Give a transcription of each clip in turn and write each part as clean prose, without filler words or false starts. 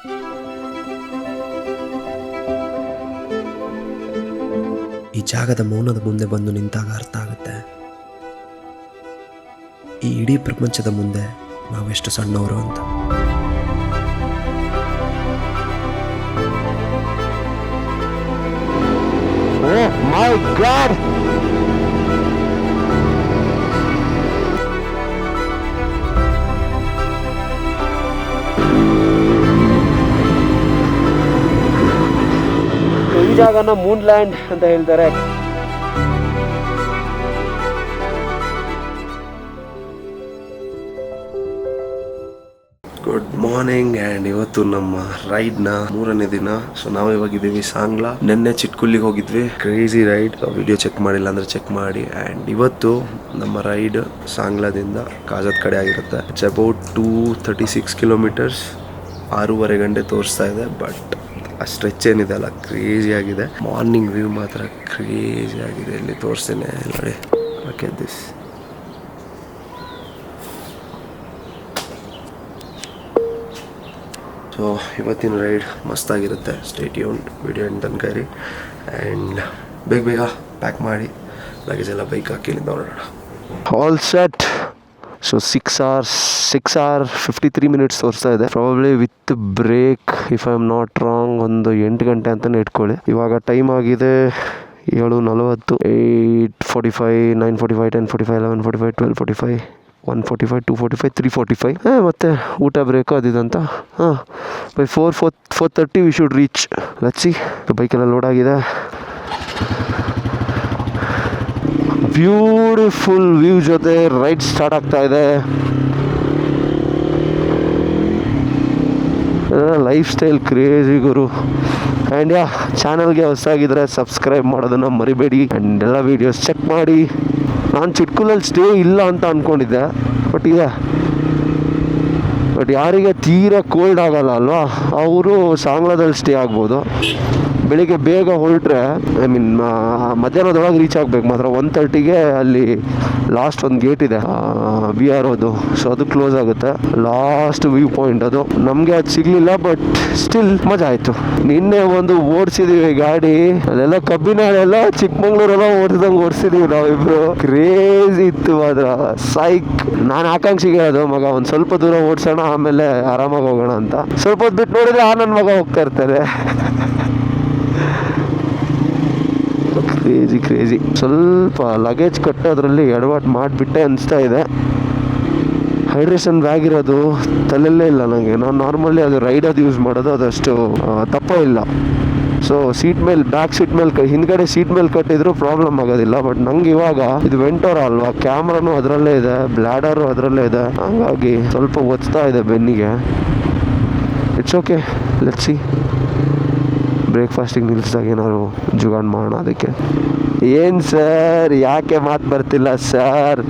ಈ ಜಾಗದ ಮೌನದ ಮುಂದೆ ಬಂದು ನಿಂತಾಗ ಅರ್ಥ ಆಗುತ್ತೆ, ಈ ಇಡೀ ಪ್ರಪಂಚದ ಮುಂದೆ ನಾವೆಷ್ಟು ಸಣ್ಣವರು ಅಂತ. Oh my God! ಈ ಜಾಗನ ಮೂನ್ ಲ್ಯಾಂಡ್ ಅಂತ ಹೇಳ್ತಾರೆ. Good morning. ಆ್ಯಂಡ್ ಇವತ್ತು ನಮ್ಮ ರೈಡ್ನ 3ನೇ ದಿನ. ಸೊ ನಾವು ಇವಾಗಿದ್ದೀವಿ ಸಾಂಗ್ಲಾ. ನಿನ್ನೆ ಚಿಟ್ಕುಲ್ಲಿಗೆ ಹೋಗಿದ್ವಿ, ಕ್ರೇಜಿ ರೈಡ್. ವಿಡಿಯೋ ಚೆಕ್ ಮಾಡಿಲ್ಲ ಅಂದರೆ ಚೆಕ್ ಮಾಡಿ. ಆ್ಯಂಡ್ ಇವತ್ತು ನಮ್ಮ ರೈಡ್ ಸಾಂಗ್ಲಾದಿಂದ ಕಾಜತ್ ಕಡೆ ಆಗಿರುತ್ತೆ. It's about 236 kilometres. 6.5 ಗಂಟೆ ತೋರಿಸ್ತಾ ಇದೆ. ಬಟ್ ಆ ಸ್ಟ್ರೆಚ್ ಏನಿದೆ ಅಲ್ಲ, ಕ್ರೇಜಿ ಆಗಿದೆ. ಮಾರ್ನಿಂಗ್ ವ್ಯೂ ಮಾತ್ರ ಕ್ರೇಜಿ ಆಗಿದೆ. ಇಲ್ಲಿ ತೋರಿಸ್ತೇನೆ ನೋಡಿ. ಓಕೆ, ದಿಸ್ ಸೊ ಇವತ್ತಿನ ರೈಡ್ ಮಸ್ತಾಗಿರುತ್ತೆ. ಸ್ಟೇ ಟ್ಯೂನ್ಡ್, ವಿಡಿಯೋ ಎಂಡ್ ತನಕ ಇರಿ. ಆ್ಯಂಡ್ ಬೇಗ ಪ್ಯಾಕ್ ಮಾಡಿ ಲಗೇಜ್ ಎಲ್ಲ ಬೈಕ್ ಹಾಕಿ ಇಲ್ಲಿಂದ ಹೊರಡೋಣ. All set. So 6 hours 53 minutes ತೋರಿಸ್ತಾ ಇದೆ. Probably with break if I am not wrong ಒಂದು 8 ಗಂಟೆ ಅಂತಲೇ ಇಟ್ಕೊಳ್ಳಿ. ಇವಾಗ ಟೈಮ್ ಆಗಿದೆ 7:40, 8:45, 9:45, 10:45, 11:45, 12:45, 1:45, 2:45, 3:45. ಮತ್ತು ಊಟ ಬ್ರೇಕು ಅದಿದಂತ. By 4:30 we should reach. Let's see. ಬೈಕೆಲ್ಲ ಲೋಡ್ ಆಗಿದೆ. ಬ್ಯೂಟಿಫುಲ್ ವ್ಯೂ ಜೊತೆ ರೈಡ್ ಸ್ಟಾರ್ಟ್ ಆಗ್ತಾ ಇದೆ. ಲೈಫ್ ಸ್ಟೈಲ್ ಕ್ರೇಜಿ ಗುರು. ಆ್ಯಂಡ್ ಚಾನಲ್ಗೆ ಹೊಸಾಗಿದ್ರೆ ಸಬ್ಸ್ಕ್ರೈಬ್ ಮಾಡೋದನ್ನು ಮರಿಬೇಡಿ. ಆ್ಯಂಡ್ ಎಲ್ಲ ವೀಡಿಯೋಸ್ ಚೆಕ್ ಮಾಡಿ. ನಾನು ಚಿಟ್ಕುಲಲ್ಲಿ ಸ್ಟೇ ಇಲ್ಲ ಅಂತ ಅಂದ್ಕೊಂಡಿದ್ದೆ, ಬಟ್ ಇದೆ. ಬಟ್ ಯಾರಿಗೆ ತೀರಾ ಕೋಲ್ಡ್ ಆಗಲ್ಲ ಅಲ್ವಾ, ಅವರು ಸಾಂಗ್ಲಾದಲ್ಲಿ ಸ್ಟೇ ಆಗ್ಬೋದು. ಬೆಳಿಗ್ಗೆ ಬೇಗ ಹೊರಟ್ರೆ ಮಧ್ಯಾಹ್ನದೊಳಗೆ ರೀಚ್ ಆಗಬೇಕು ಮಾತ್ರ. 1:30ಗೆ ಅಲ್ಲಿ ಲಾಸ್ಟ್ ಒಂದು ಗೇಟ್ ಇದೆ BROದು. ಸೊ ಅದು ಕ್ಲೋಸ್ ಆಗುತ್ತೆ. ಲಾಸ್ಟ್ ವ್ಯೂ ಪಾಯಿಂಟ್ ಅದು. ನಮಗೆ ಅದು ಸಿಗಲಿಲ್ಲ, ಬಟ್ ಸ್ಟಿಲ್ ಮಜಾ ಆಯಿತು. ನಿನ್ನೆ ಒಂದು ಓಡಿಸಿದೀವಿ ಗಾಡಿ, ಅದೆಲ್ಲ ಕಬ್ಬಿನಾಳೆಲ್ಲ ಚಿಕ್ಕಮಂಗ್ಳೂರೆಲ್ಲ ಓಡಿಸಿದೀವಿ ನಾವಿಬ್ರು. ಕ್ರೇಜಿ ಇತ್ತು ಮಾತ್ರ, ಸೈಕ್. ನಾನು ಆಕಾಂಕ್ಷಿಗೆ ಹೇಳೋದು, ಮಗ ಒಂದು ಸ್ವಲ್ಪ ದೂರ ಓಡಿಸೋಣ, ಆಮೇಲೆ ಆರಾಮಾಗಿ ಹೋಗೋಣ ಅಂತ. ಸ್ವಲ್ಪ ಹೊತ್ತು ಬಿಟ್ಟು ನೋಡಿದ್ರೆ ನನ್ನ ಮಗ ಹೋಗ್ತಾ ಇರ್ತಾರೆ. ಕ್ರೇಜಿ. ಸ್ವಲ್ಪ ಲಗೇಜ್ ಕಟ್ಟೋದ್ರಲ್ಲಿ ಎಡವಟ್ಟು ಮಾಡಿಬಿಟ್ಟೆ ಅನಿಸ್ತಾ ಇದೆ. ಹೈಡ್ರೇಷನ್ ಬ್ಯಾಗ್ ಇರೋದು ತಲೆಯಲ್ಲೇ ಇಲ್ಲ ನನಗೆ. ನಾನು ನಾರ್ಮಲಿ ಅದು ರೈಡದು ಯೂಸ್ ಮಾಡೋದು, ಅದಷ್ಟು ತಪ್ಪ ಇಲ್ಲ. ಸೊ ಬ್ಯಾಕ್ ಸೀಟ್ ಮೇಲೆ ಹಿಂದ್ಗಡೆ ಸೀಟ್ ಮೇಲೆ ಕಟ್ಟಿದ್ರು ಪ್ರಾಬ್ಲಮ್ ಆಗೋದಿಲ್ಲ. ಬಟ್ ನಂಗೆ ಇವಾಗ ಇದು ವೆಂಟೋರ ಅಲ್ವಾ, ಕ್ಯಾಮ್ರಾನು ಅದರಲ್ಲೇ ಇದೆ, ಬ್ಲ್ಯಾಡರು ಅದರಲ್ಲೇ ಇದೆ. ಹಾಗಾಗಿ ಸ್ವಲ್ಪ ಒತ್ತಾ ಇದೆ ಬೆನ್ನಿಗೆ. It's okay, let's see. ಬ್ರೇಕ್ಫಾಸ್ಟಿಗೆ ನಿಲ್ಲಿಸಿದಾಗ ಏನಾದ್ರು ಜುಗಾಡ್ ಮಾಡೋಣ. ಅದಕ್ಕೆ ಏನು ಸರ್, ಯಾಕೆ ಮಾತು ಬರ್ತಿಲ್ಲ ಸರ್?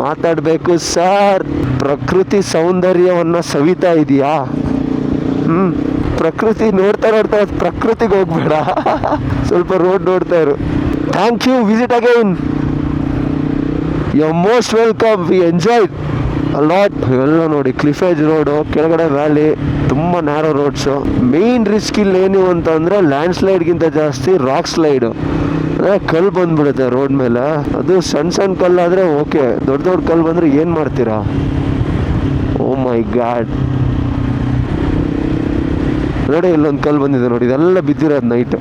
ಮಾತಾಡಬೇಕು ಸರ್. ಪ್ರಕೃತಿ ಸೌಂದರ್ಯವನ್ನು ಸವಿತಾ ಇದೆಯಾ? ಪ್ರಕೃತಿ ನೋಡ್ತಾ ಪ್ರಕೃತಿಗೆ ಹೋಗ್ಬೇಡ, ಸ್ವಲ್ಪ ರೋಡ್ ನೋಡ್ತಾ ಇರು. Thank you, visit again. You are most welcome. We enjoy a lot. ಇವೆಲ್ಲ ನೋಡಿ, ಕ್ಲಿಫೇಜ್ ರೋಡು, ಕೆಳಗಡೆ ವ್ಯಾಲಿ, ತುಂಬ ನ್ಯಾರೋ ರೋಡ್ಸು. ಮೇನ್ ರಿಸ್ಕ್ ಇಲ್ಲಿ ಏನು ಅಂತಂದರೆ ಲ್ಯಾಂಡ್ ಸ್ಲೈಡ್ಗಿಂತ ಜಾಸ್ತಿ ರಾಕ್ ಸ್ಲೈಡು. ಕಲ್ಲು ಬಂದ್ಬಿಡುತ್ತೆ ರೋಡ್ ಮೇಲೆ. ಅದು ಸಣ್ಣ ಕಲ್ಲಾದರೆ ಓಕೆ, ದೊಡ್ಡ ಕಲ್ಲು ಬಂದರೆ ಏನು ಮಾಡ್ತೀರಾ? Oh my god. ನೋಡಿ, ಇಲ್ಲೊಂದು ಕಲ್ಲು ಬಂದಿದೆ ನೋಡಿ, ಇದೆಲ್ಲ ಬಿದ್ದಿರೋದು night.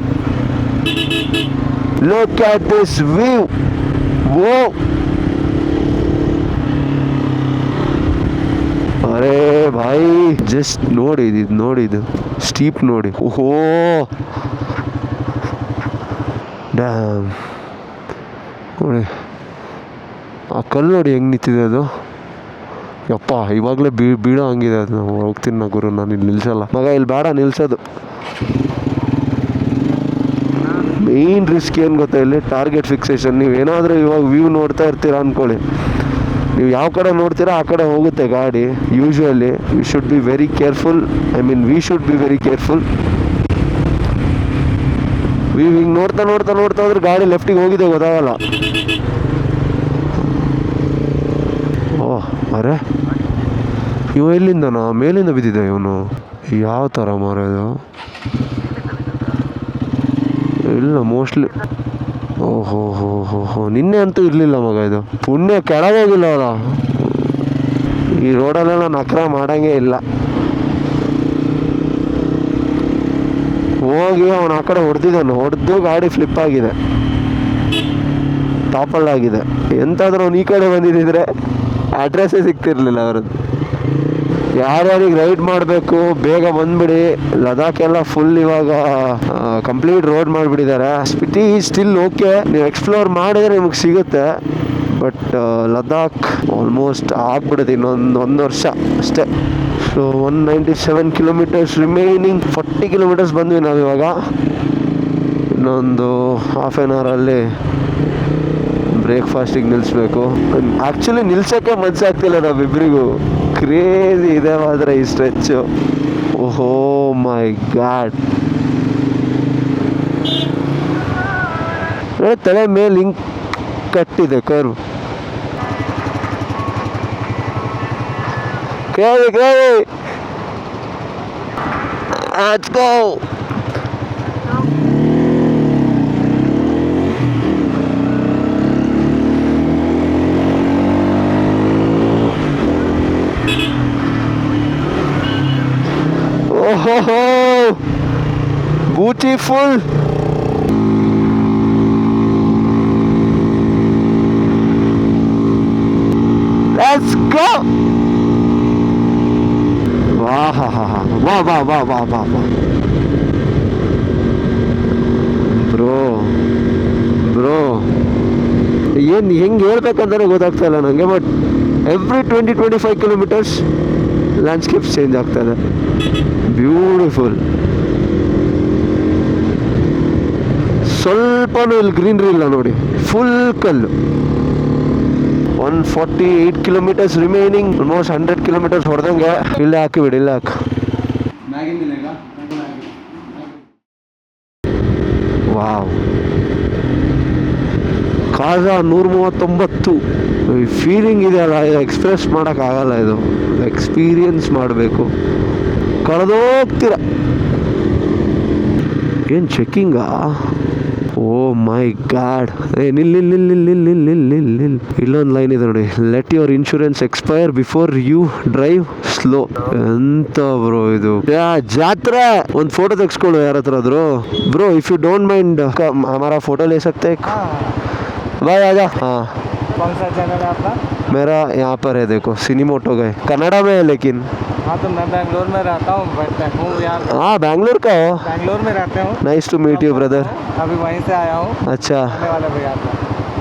Look at this view. Woah, ಅರೇ ಭಾಯ್, ಜಸ್ಟ್ ನೋಡಿದು ಸ್ಟೀಪ್ ನೋಡಿ. ಓಹೋ ಡ್ಯಾಮ್. ನೋಡಿ ಆ ಕಲ್ಲು ನೋಡಿ ಹೆಂಗೆ ನಿಂತಿದೆ ಅದು. ಯಪ್ಪ, ಇವಾಗಲೇ ಬೀಳೋ ಹಂಗಿದೆ ಅದು. ನಾವು ಹೋಗ್ತೀನಿ ನಾ ಗುರು, ನಾನು ಇಲ್ಲಿ ನಿಲ್ಸಲ್ಲ ಮಗ, ಇಲ್ಲಿ ಬೇಡ ನಿಲ್ಸೋದು. ಮೇನ್ ರಿಸ್ಕ್ ಏನು ಗೊತ್ತಾ, ಇಲ್ಲಿ ಟಾರ್ಗೆಟ್ ಫಿಕ್ಸೇಷನ್. ನೀವೇನಾದರೂ ಇವಾಗ ವ್ಯೂ ನೋಡ್ತಾ ಇರ್ತೀರಾ ಅಂದ್ಕೊಳ್ಳಿ, ನೀವು ಯಾವ ಕಡೆ ನೋಡ್ತೀರಾ ಆ ಕಡೆ ಹೋಗುತ್ತೆ ಗಾಡಿ. Usually we should be very careful. We should be very careful. ಹಿಂಗೆ ನೋಡ್ತಾ ಹೋದ್ರೆ ಗಾಡಿ ಲೆಫ್ಟಿಗೆ ಹೋಗಿದೆ ಗೊತ್ತಾಗಲ್ಲ. ಓಹ್, ಅರೆ ಇವ ಎಲ್ಲಿಂದನಾ? ಮೇಲಿಂದ ಬಿದ್ದಿದ್ದ ಇವನು. ಯಾವ ಥರ ಮಾರೋದು? ಇಲ್ಲ ಮೋಸ್ಟ್ಲಿ. ಓಹೋ ಹೋ ಹೋ ಹೋ, ನಿನ್ನೆ ಅಂತೂ ಇರಲಿಲ್ಲ ಮಗ. ಇದು ಪುಣ್ಯ ಕೆಳಗೋಗಿಲ್ಲ ಅಲ್ಲ. ಈ ರೋಡಲ್ಲೆಲ್ಲ ನಕ್ರ ಮಾಡಂಗೆ ಇಲ್ಲ. ಹೋಗಿ ಅವನು ಆ ಕಡೆ ಹೊಡೆದು ಗಾಡಿ ಫ್ಲಿಪ್ ಆಗಿದೆ, ಟಾಪಲ್ಲಾಗಿದೆ. ಎಂತಾದ್ರೂ ಅವ್ನು ಈ ಕಡೆ ಬಂದಿದ್ದಿದ್ರೆ ಅಡ್ರೆಸ್ಸೇ ಸಿಗ್ತಿರ್ಲಿಲ್ಲ ಅವ್ರದ್ದು. ಯಾರ್ಯಾರಿಗೆ ರೈಡ್ ಮಾಡಬೇಕು ಬೇಗ ಬಂದ್ಬಿಡಿ. ಲದಾಖ್ ಎಲ್ಲ ಫುಲ್ ಇವಾಗ ಕಂಪ್ಲೀಟ್ ರೋಡ್ ಮಾಡಿಬಿಟ್ಟಿದ್ದಾರೆ. ಸ್ಪಿಟಿ ಸ್ಟಿಲ್ ಓಕೆ, ನೀವು ಎಕ್ಸ್ಪ್ಲೋರ್ ಮಾಡಿದ್ರೆ ನಿಮಗೆ ಸಿಗುತ್ತೆ. ಬಟ್ ಲದಾಖ್ ಆಲ್ಮೋಸ್ಟ್ ಆಗ್ಬಿಡುತ್ತೆ ಇನ್ನೊಂದು ವರ್ಷ ಅಷ್ಟೇ. So 197 kilometres remaining. 40 ಕಿಲೋಮೀಟರ್ಸ್ ಬಂದ್ವಿ ನಾವಿವಾಗ. ಇನ್ನೊಂದು ಹಾಫ್ ಆನ್ ಅವರಲ್ಲಿ ಬ್ರೇಕ್ಫಾಸ್ಟಿಗೆ ನಿಲ್ಲಿಸ್ಬೇಕು. ಆ್ಯಕ್ಚುಲಿ ನಿಲ್ಸೋಕ್ಕೆ ಮನಸ್ಸಾಗ್ತಿಲ್ಲ ನಾವಿಬ್ಬರಿಗೂ. ಕ್ರೇಜಿ ಇದೆ ಮಾತ್ರ ಈ ಸ್ಟ್ರೆಚ್ಚು. ಓಹೋ ಮೈ ಗಾಡ್. ತಲೆ ಮೇಲೆ ಹಿಂಗೆ ಕಟ್ಟಿದೆ ಕರ್ವ್. ಕೇಳಿ Let's go. Oh, beautiful. Let's go. ವಾಹ್ ಬ್ರೋ ಏನು ಹೆಂಗೆ ಹೇಳ್ಬೇಕಂತಾನೆ ಗೊತ್ತಾಗ್ತಾ ಇಲ್ಲ ನನಗೆ. But every 20-25 kilometres landscapes change ಆಗ್ತದೆ. ಬ್ಯೂಟಿಫುಲ್. ಸ್ವಲ್ಪನೂ ಇಲ್ಲಿ ಗ್ರೀನ್ರಿ ಇಲ್ಲ ನೋಡಿ, ಫುಲ್ ಕಲ್ಲು. 148 ಕಿಲೋಮೀಟರ್ಸ್ ರಿಮೈನಿಂಗ್. ಆಲ್ಮೋಸ್ಟ್ 100 ಕಿಲೋಮೀಟರ್ಸ್ ಹೊಡೆದಂಗೆ. ಇಲ್ಲೇ ಹಾಕಿಬಿಡಿ, ಇಲ್ಲೇ ಹಾಕಿ. ವಾವ್. ಕಾಜ 139. ಈ ಫೀಲಿಂಗ್ ಇದೆಯಲ್ಲ, ಇದು ಎಕ್ಸ್ಪ್ರೆಸ್ ಮಾಡೋಕ್ಕಾಗಲ್ಲ. ಇದು ಎಕ್ಸ್ಪೀರಿಯನ್ಸ್ ಮಾಡಬೇಕು. ಕಳೆದೋಗ್ತೀರ. ಏನು ಚೆಕ್ಕಿಂಗಾ? ಓ ಮೈ ಗಾಡ್. ನಿಲ್ ಇಲ್ಲೊಂದು ಲೈನ್ ಇದೆ ನೋಡಿ, let your insurance expire before you drive slow. ಎಂತ ಬ್ರೋ ಇದು? ಜಾತ್ರೆ. ಒಂದು ಫೋಟೋ ತೆಗೆಸ್ಕೊಳ್ಳು ಯಾರ ಹತ್ರ ಆದ್ರು. Bro if you don't mind हमारा फोटो ले सकते हैं? भाई आजा. हाँ, कौन सा चैनल है आपका? मेरा यहाँ पर है, देखो सिनीमोटो गए. कनाडा में है लेकिन. हाँ तो मैं बेंगलोर में रहता हूँ, हूँ यार. हाँ बैंगलोर का हो? बेंगलोर में रहते हूँ. Nice to meet you brother. अभी वहीं से आया हूँ. अच्छा, आने वाले भैया था.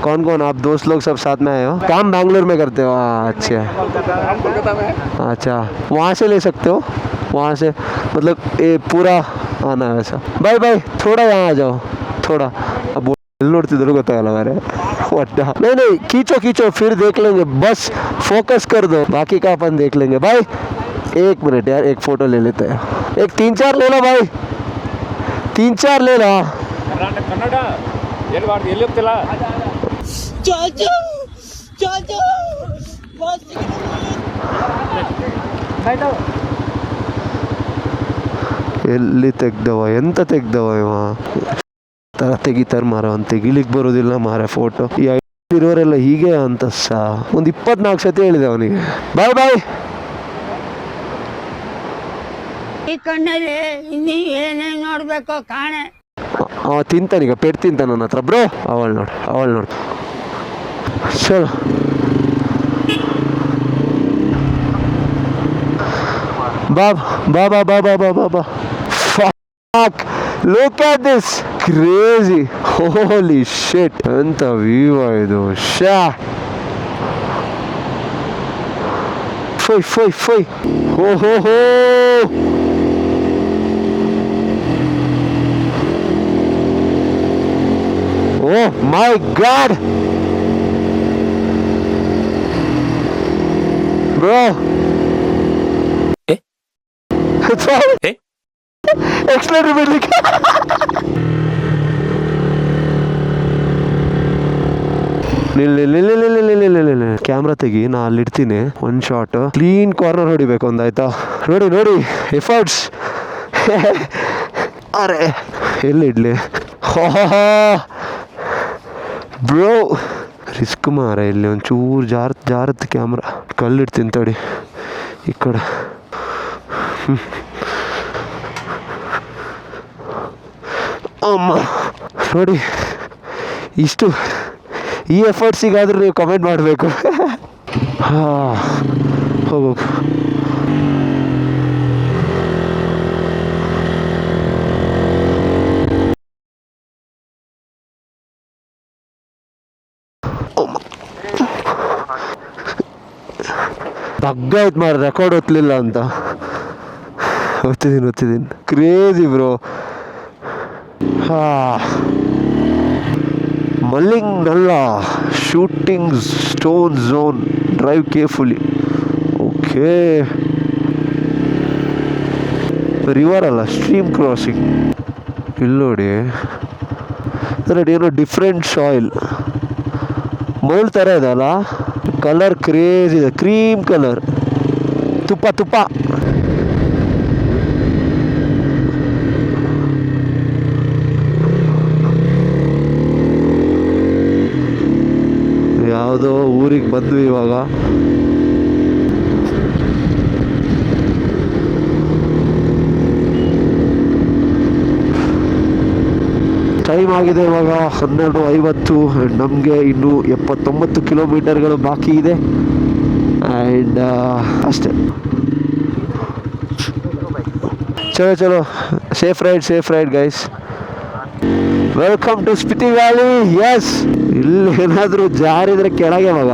कौन आप दोस्त लोग सब साथ में आए हो? काम बैंगलोर में करते हो? अच्छा कोलकाता में. अच्छा, वहाँ से ले सकते हो? वहाँ से मतलब ये पूरा आना है वैसा. Bye bye. थोड़ा यहाँ आ जाओ, थोड़ा. अब नोಡ್ತಿದ್ರು ಗೊತ್ತಾಗಲ್ಲ ಮಾರೆ. ಒಟ್ಟ नहीं खींचो फिर देख लेंगे. बस फोकस कर दो, बाकी का अपन देख लेंगे. भाई 1 मिनट यार, एक फोटो ले लेते हैं. एक 3-4 ले लो भाई, 3-4 ले लो. ಕನ್ನಡ ಎಲ್ಲಿ ಹೋಗ್ತಿಲ್ಲ? ಎಲ್ಲಿ ತೆಗ್ದವ, ಎಂತ ತೆಗ್ದವ ಇವ? ತರ ತೆಗಿತಾರ ಮಾರ, ಅವ್ನು ತೆಗಿಲಿಕ್ಕೆ ಬರೋದಿಲ್ಲ ಮಾರ ಫೋಟೋ. ಈ ಇರೋರೆಲ್ಲ ಹೀಗೆ ಅಂತ ಒಂದು 24 ಸತಿ ಹೇಳಿದೆ ಅವನಿಗೆ. ಬಾಯ್ ಬಾಯ್. ಈ ಕಣ್ಣಲ್ಲಿ ಇನ್ನೀ ಏನೇನು ನೋಡ್ಬೇಕೋ ಕಾಣೆ. ಅವ ತಿಂತಾನೀಗ, ಪೆಟ್ ತಿಂತಾನ ನನ್ನ ಹತ್ರ. ಬ್ರೋ ಅವಳು ನೋಡು. ಚಲೋ. ಬಾ. Fuck, look at this. Crazy. Holy shit. ಎಂತ ವ್ಯೂ ಇದು. ಶಾ ಫೈ. ಹೋ. Oh my god. Bro. It's all. Accelerator ಬಿಡ್ಲಿಕ್ಕೆ. ನಿಲ್ಲ ಕ್ಯಾಮ್ರಾ ತೆಗಿ, ನಾ ಅಲ್ಲಿಡ್ತೀನಿ. ಒಂದು ಶಾಟ್ ಕ್ಲೀನ್ ಕಾರ್ನರ್ ಹೊಡಿಬೇಕು ಒಂದಾಯ್ತಾ. ನೋಡಿ ಎಫರ್ಟ್ಸ್. ಅರೆ ಎಲ್ಲಿ ಇಡ್ಲಿ ಬ್ರೋ, ರಿಸ್ಕ್ ಮಾರ. ಇಲ್ಲಿ ಒಂಚೂರು ಜಾರತ್ತೆ ಕ್ಯಾಮ್ರಾ. ಕಲ್ಲಿಡ್ತೀನಿ ತಡಿ ಈ ಕಡೆ. ಅಮ್ಮ ನೋಡಿ, ಇಷ್ಟು ಈ ಎಫರ್ಟ್ಸಿಗಾದ್ರೂ ನೀವು ಕಮೆಂಟ್ ಮಾಡಬೇಕು. ಹೋಗೋಕೆ ಬಗ್ಗಾಯ್ತು ಮಾರ, ರೆಕಾರ್ಡ್ ಒತ್ತಲಿಲ್ಲ ಅಂತ. ಒತ್ತಿದ್ದೀನಿ. Crazy bro. ಮಲ್ಲಿಂಗ್ನಲ್ಲ, shooting stone zone, drive carefully. Okay, river ಅಲ್ಲ, ಸ್ಟ್ರೀಮ್ ಕ್ರಾಸಿಂಗ್. ಇಲ್ಲಿ ನೋಡಿ, ಅದರಲ್ಲಿ ಏನೋ ಡಿಫ್ರೆಂಟ್ ಸಾಯಿಲ್, ಮರಳು ಥರ ಇದೆ ಅಲ್ಲ. ಕಲರ್ ಕ್ರೇಜ್ ಇದೆ, ಕ್ರೀಮ್ ಕಲರ್, ತುಪ್ಪ. ಯಾವುದೋ ಊರಿಗೆ ಬಂದ್ವಿ ಇವಾಗ. ಟೈಮ್ ಆಗಿದೆ ಇವಾಗ 12:50. ನಮಗೆ ಇನ್ನೂ 79 ಕಿಲೋಮೀಟರ್ಗಳು ಬಾಕಿ ಇದೆ. ಆ್ಯಂಡ್ ಅಷ್ಟೇ. ಚಲೋ safe ride guys. Welcome to Spiti valley. Yes, ಇಲ್ಲಿ ಏನಾದರೂ ಜಾರಿದ್ರೆ ಕೆಳಗೆ ಮಗ.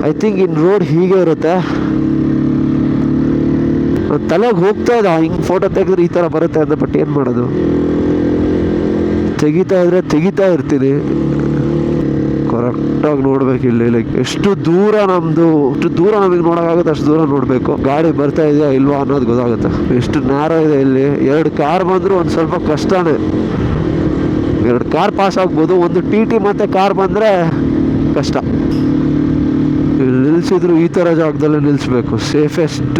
ಐ ಥಿಂಕ್ ಇನ್ ರೋಡ್ ಹೀಗೆ ಇರುತ್ತೆ. ತಲೆಗೆ ಹೋಗ್ತಾ ಇದೆ, ಹಿಂಗೆ ಫೋಟೋ ತೆಗೆದ್ರೆ ಈ ಥರ ಬರುತ್ತೆ ಅಂತ. ಬಟ್ ಏನು ಮಾಡೋದು, ತೆಗಿತಾ ಇರ್ತೀನಿ. ಕರೆಕ್ಟಾಗಿ ನೋಡ್ಬೇಕು ಇಲ್ಲಿ, ಲೈಕ್ ಎಷ್ಟು ದೂರ ನಮಗೆ ನೋಡೋಕ್ಕಾಗುತ್ತೆ ಅಷ್ಟು ದೂರ ನೋಡಬೇಕು. ಗಾಡಿ ಬರ್ತಾ ಇದೆಯಾ ಇಲ್ವಾ ಅನ್ನೋದು ಗೊತ್ತಾಗುತ್ತೆ. ಎಷ್ಟು ನ್ಯಾರೋ ಇದೆ ಇಲ್ಲಿ. 2 ಕಾರ್ ಬಂದರೂ ಒಂದು ಸ್ವಲ್ಪ ಕಷ್ಟನೇ. 2 ಕಾರ್ ಪಾಸ್ ಆಗ್ಬೋದು, ಒಂದು TT ಮತ್ತು ಕಾರ್ ಬಂದರೆ ಕಷ್ಟ. ಇಲ್ಲಿ ನಿಲ್ಲಿಸಿದ್ರು ಈ ಥರ ಜಾಗದಲ್ಲೇ ನಿಲ್ಲಿಸ್ಬೇಕು. ಸೇಫೆಸ್ಟ್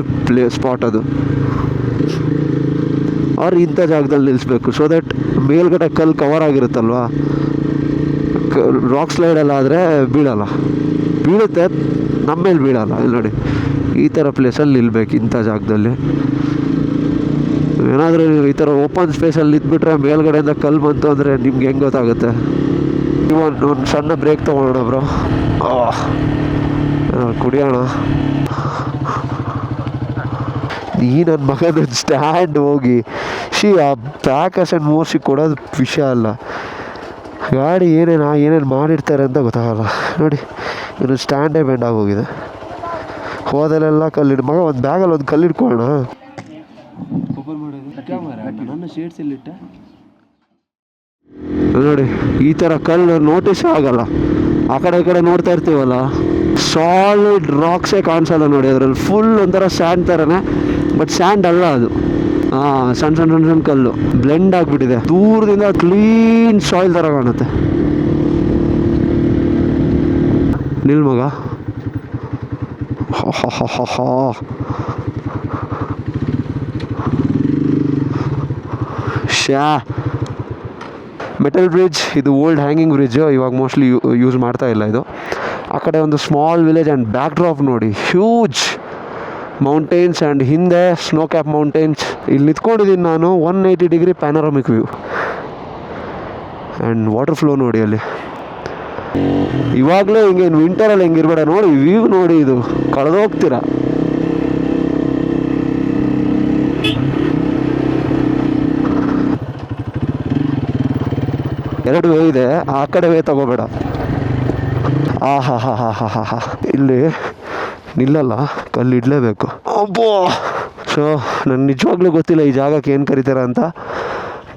ಸ್ಪಾಟ್ ಅದು. ಅವ್ರು ಇಂಥ ಜಾಗದಲ್ಲಿ ನಿಲ್ಲಿಸ್ಬೇಕು, ಸೊ ದಟ್ ಮೇಲ್ಗಡೆ ಕಲ್ಲು ಕವರ್ ಆಗಿರುತ್ತಲ್ವಾ. ರಾಕ್ ಸ್ಲೈಡೆಲ್ಲ ಆದರೆ ಬೀಳುತ್ತೆ, ನಮ್ಮ ಮೇಲೆ ಬೀಳಲ್ಲ. ಇಲ್ಲಿ ನೋಡಿ, ಈ ಥರ ಪ್ಲೇಸಲ್ಲಿ ನಿಲ್ಬೇಕು, ಇಂಥ ಜಾಗದಲ್ಲಿ. ಏನಾದರೂ ನೀವು ಈ ಥರ ಓಪನ್ ಸ್ಪೇಸಲ್ಲಿ ನಿಂತ್ಬಿಟ್ರೆ ಮೇಲ್ಗಡೆಯಿಂದ ಕಲ್ಲು ಬಂತು ಅಂದರೆ ನಿಮ್ಗೆ ಹೆಂಗೆ ಗೊತ್ತಾಗುತ್ತೆ. ಒಂದು ಸಣ್ಣ ಬ್ರೇಕ್ ತೊಗೊಳ್ಳೋಣ ಬ್ರೋ. ಕುಡಿಯೋಣ. ಈ ನನ್ನ ಮಗನ ಸ್ಟ್ಯಾಂಡ್ ಹೋಗಿ ಆ ಬ್ಯಾಕ್ ಅಸೆಂಡ್ ಮೋರ್ಸಿ ಕೊಡೋದು ವಿಷಯ ಅಲ್ಲ. ಗಾಡಿ ಏನೇನು ಮಾಡಿರ್ತಾರೆ ಅಂತ ಗೊತ್ತಾಗಲ್ಲ. ನೋಡಿ, ಇನ್ನು ಸ್ಟ್ಯಾಂಡೇ ಬೆಂಡ್ ಆಗೋಗಿದೆ. ಹೋದಲ್ಲೆಲ್ಲ ಕಲ್ಲಿಡು ಮಗ. ಒಂದು ಬ್ಯಾಗಲ್ಲಿ ಒಂದು ಕಲ್ಲಿಡ್ಕೊಳ್ಳೋಣ. ನನ್ನ ಶೇಡ್ಸ್ ಎಲ್ಲಿಟ್ಟ ನೋಡಿ, ಈ ಥರ ಕಲ್ಲು ನೋಟಿಸ್ ಆಗಲ್ಲ. ಆ ಕಡೆ ಈ ಕಡೆ ನೋಡ್ತಾ ಇರ್ತೀವಲ್ಲ, ಸಾಲಿಡ್ ರಾಕ್ಸೇ ಕಾಣಿಸಲ್ಲ ನೋಡಿ. ಅದರಲ್ಲಿ ಫುಲ್ ಒಂಥರ ಸ್ಯಾಂಡ್ ಥರನೇ, ಬಟ್ ಸ್ಯಾಂಡ್ ಅಲ್ಲ ಅದು. ಸಣ್ಣ ಕಲ್ಲು ಬ್ಲೆಂಡ್ ಆಗಿಬಿಟ್ಟಿದೆ. ದೂರದಿಂದ ಕ್ಲೀನ್ ಸಾಯಿಲ್ ಥರ ಕಾಣುತ್ತೆ. ನಿಲ್ ಮಗ. ಮೆಟಲ್ ಬ್ರಿಡ್ಜ್ ಇದು, ಓಲ್ಡ್ ಹ್ಯಾಂಗಿಂಗ್ ಬ್ರಿಡ್ಜ್. ಇವಾಗ ಮೋಸ್ಟ್ಲಿ ಯೂಸ್ ಮಾಡ್ತಾ ಇಲ್ಲ ಇದು. ಆ ಕಡೆ ಒಂದು small village and back drop ನೋಡಿ, ಹ್ಯೂಜ್ ಮೌಂಟೇನ್ಸ್ ಆ್ಯಂಡ್ ಹಿಂದೆ ಸ್ನೋ ಕ್ಯಾಪ್ ಮೌಂಟೇನ್ಸ್. ಇಲ್ಲಿ ನಿಂತ್ಕೊಂಡಿದ್ದೀನಿ ನಾನು. 180 degree panoramic view and water flow ನೋಡಿ ಅಲ್ಲಿ. ಇವಾಗಲೇ ಹಿಂಗೆ ವಿಂಟರಲ್ಲಿ ಹೆಂಗಿರ್ಬೇಡ ನೋಡಿ, ವ್ಯೂ ನೋಡಿ, ಇದು ಕಳೆದೋಗ್ತೀರಾ. ಎರಡು ವೇ ಇದೆ, ಆ ಕಡೆ ವೇ ತಗೋಬೇಡ. ಹಾ ಇಲ್ಲಿ ನಿಲ್ಲಲ್ಲ, ಕಲ್ಲು ಇಡಲೇಬೇಕು. ಅಬ್ಬೋ. ಸೊ ನನಗೆ ನಿಜವಾಗ್ಲೂ ಗೊತ್ತಿಲ್ಲ ಈ ಜಾಗಕ್ಕೆ ಏನು ಕರೀತಾರೆ ಅಂತ.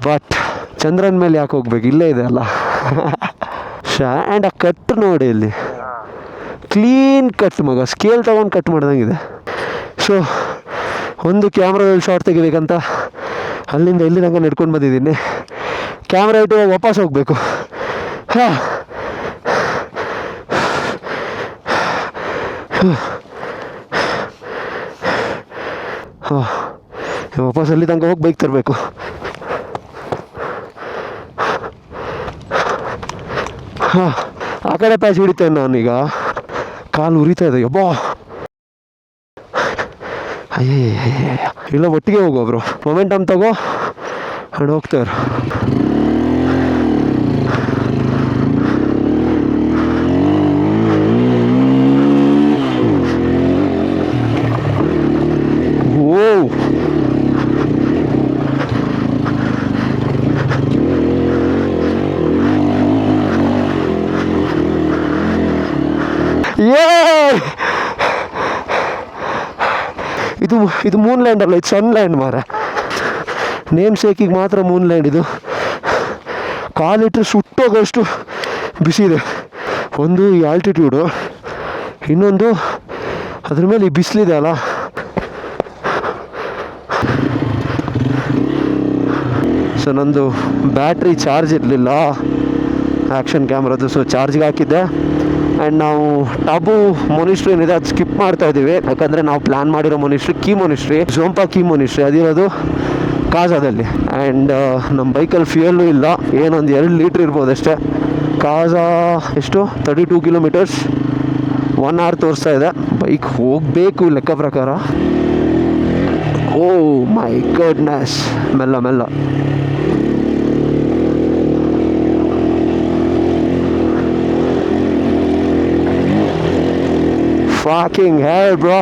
ಬಟ್ ಚಂದ್ರನ ಮೇಲೆ ಯಾಕೆ ಹೋಗ್ಬೇಕು, ಇಲ್ಲೇ ಇದೆ ಅಲ್ಲ. ಆ್ಯಂಡ್ ಆ ಕಟ್ ನೋಡಿ ಇಲ್ಲಿ, ಕ್ಲೀನ್ ಕಟ್ ಮಗ. ಸ್ಕೇಲ್ ತೊಗೊಂಡು ಕಟ್ ಮಾಡ್ದಂಗಿದೆ. ಸೊ ಒಂದು ಕ್ಯಾಮ್ರಾದಲ್ಲಿ ಶಾರ್ಟ್ ತೆಗಿಬೇಕಂತ ಅಲ್ಲಿಂದ ಇಲ್ಲಿ ತನಕ ನಡ್ಕೊಂಡು ಬಂದಿದ್ದೀನಿ. ಕ್ಯಾಮ್ರಾ ಇಟ್ಟು ವಾಪಸ್ ಹೋಗಬೇಕು. ವಾಪಸ್ ಅಲ್ಲಿ ತನಕ ಹೋಗಿ ಬೈಕ್ ತರಬೇಕು. ಹಾಂ, ಆ ಕಡೆ ಪ್ಯಾಚ್ ಹಿಡಿತೇನೆ ನಾನೀಗ. ಕಾಲು ಉರಿತಾ ಇದೆ ಯಬ್ಬಾ. ಅಯ್ಯಯ್ಯ, ಇಲ್ಲ ಒಟ್ಟಿಗೆ ಹೋಗೋ ಬ್ರೋ, ಮೊಮೆಂಟಮ್ ತಗೋ ಅಂಡ್ ಹೋಗ್ತಾರೆ. ಓ ಇದು ಮೂನ್ ಲ್ಯಾಂಡ್ ಅಲ್ಲ, ಇದು ಸನ್ ಲ್ಯಾಂಡ್ ಮಾರ. ನೇಮ್ ಸೇಕಿಗೆ ಮಾತ್ರ ಮೂನ್ ಲ್ಯಾಂಡ್ ಇದು. ಕಾಲಿಟ್ಟರೆ ಸುಟ್ಟೋಗೋಷ್ಟು ಬಿಸಿ ಇದೆ. ಒಂದು ಈ ಆಲ್ಟಿಟ್ಯೂಡು, ಇನ್ನೊಂದು ಅದ್ರ ಮೇಲೆ ಈ ಬಿಸಿಲಿದೆ ಅಲ್ಲ. ಸೊ ನಂದು ಬ್ಯಾಟ್ರಿ ಚಾರ್ಜ್ ಇರಲಿಲ್ಲ ಆ್ಯಕ್ಷನ್ ಕ್ಯಾಮ್ರದ್ದು, ಸೊ ಚಾರ್ಜ್ಗೆ ಹಾಕಿದ್ದೆ. ಆ್ಯಂಡ್ ನಾವು ಟಾಬು ಮೊನಿಸ್ಟ್ರಿ ಏನಿದೆ ಅದು ಸ್ಕಿಪ್ ಮಾಡ್ತಾ ಇದ್ದೀವಿ, ಯಾಕಂದರೆ ನಾವು ಪ್ಲ್ಯಾನ್ ಮಾಡಿರೋ ಮೊನಿಸ್ಟ್ರಿ ಕೀ ಮೊನಿಸ್ಟ್ರಿ, ಝೋಂಪಾ ಕೀ ಮೊನಿಸ್ಟ್ರಿ ಅದಿರೋದು ಕಾಜಾದಲ್ಲಿ. ಆ್ಯಂಡ್ ನಮ್ಮ ಬೈಕಲ್ಲಿ ಫ್ಯೂಯಲ್ಲೂ ಇಲ್ಲ, ಏನೊಂದು 2 ಲೀಟ್ರ್ ಇರ್ಬೋದು ಅಷ್ಟೇ. ಕಾಜಾ ಎಷ್ಟು 32 ಕಿಲೋಮೀಟರ್ಸ್, 1 hour ತೋರಿಸ್ತಾ ಇದೆ. ಬೈಕ್ ಹೋಗಬೇಕು ಲೆಕ್ಕ ಪ್ರಕಾರ. ಓ ಮೈ ಗಾಡ್ನೆಸ್, ಮೆಲ್ಲ ಮೆಲ್ಲ. ಫಾಕಿಂಗ್ ಹೇರ್ ಬ್ರೋ,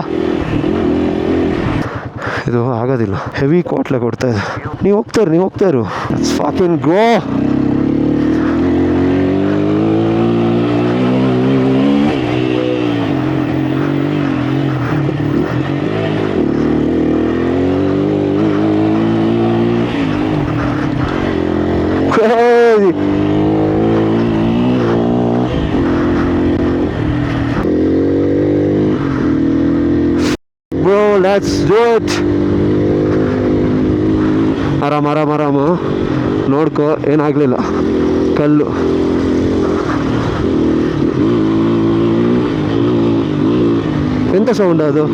ಇದು ಆಗೋದಿಲ್ಲ, ಹೆವಿ ಕೋಟ್ಲೆ ಕೊಡ್ತಾ ಇದೆ. ನೀವು ಹೋಗ್ತಾರು ಫಾಕಿಂಗ್ ಗೋ. Let's do it. ಆರಾಮ ನೋಡ್ಕೊ, ಏನಾಗಲಿಲ್ಲ. ಕಲ್ಲು ಎಂತ ಸೌಂಡ್ ಅದು?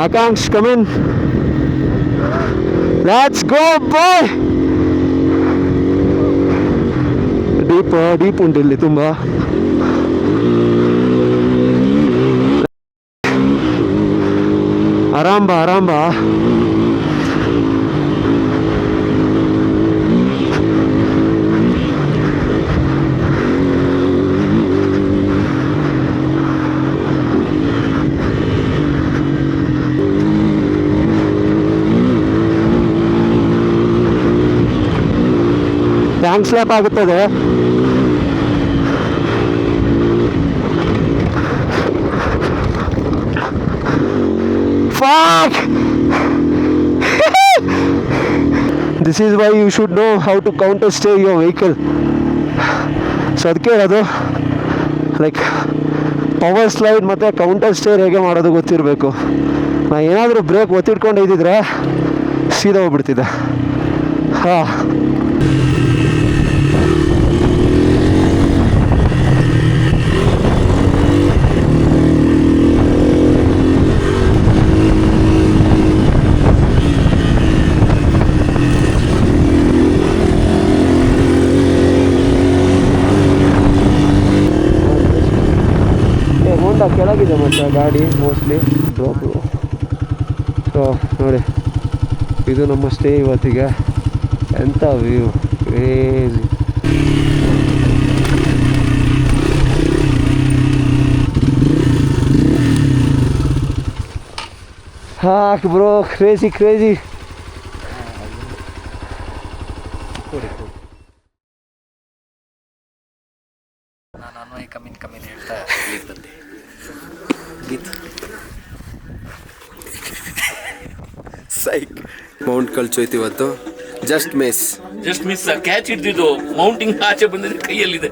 Akansh, come in. Let's go, boy. Deep ಉಂಟು ಇಲ್ಲಿ ತುಂಬಾ. ಆರಾಮ್ ಬಾ. ಟ್ಯಾಂಕ್ ಸ್ಲ್ಯಾಪ್ ಆಗುತ್ತದೆ. Fuck! This is why you should know how to counter stay your vehicle. So ಅದಕ್ಕೆ ಹೇಳೋದು, ಲೈಕ್ ಪವರ್ ಸ್ಲೈಡ್ ಮತ್ತು ಕೌಂಟರ್ ಸ್ಟೇರ್ ಹೇಗೆ ಮಾಡೋದು ಗೊತ್ತಿರಬೇಕು. ನಾ ಏನಾದರೂ ಬ್ರೇಕ್ ಒತ್ತಿಡ್ಕೊಂಡು ಇದ್ದಿದ್ರೆ ಸೀದಾ ಹೋಗ್ಬಿಡ್ತಿದ್ದೆ. ಹಾಂ, ಕೆಳಗಿದೆ ಮತ್ತು ಗಾಡಿ ಮೋಸ್ಟ್ಲಿ ಡ್ರಾಪು. ಸೊ ನೋಡಿ, ಇದು ನಮ್ಮ ಸ್ಟೇ ಇವತ್ತಿಗೆ. ಎಂಥ ವ್ಯೂ, ಕ್ರೇಜಿ. ಹಾಕ್ ಬ್ರೋ, ಕ್ರೇಜಿ ಕ್ರೇಜಿ. ನಾನು ಅನ್ವಯ ಕಮ್ಮಿನ್ ಹೇಳ್ತಾ ಇಲ್ಲಿಗೆ ಬಂದೆ. ಸೈಕ್ ಮೌಂಟ್ ಕಳ್ಚೋಯ್ತು ಇವತ್ತು. ಜಸ್ಟ್ ಮಿಸ್ ಕ್ಯಾಚ್ ಹಿಡ್ದಿದ್ದು ಮೌಂಟಿಂಗ್ ಆಚೆ ಬಂದಿದ್ರೆ ಕೈಯಲ್ಲಿದೆ.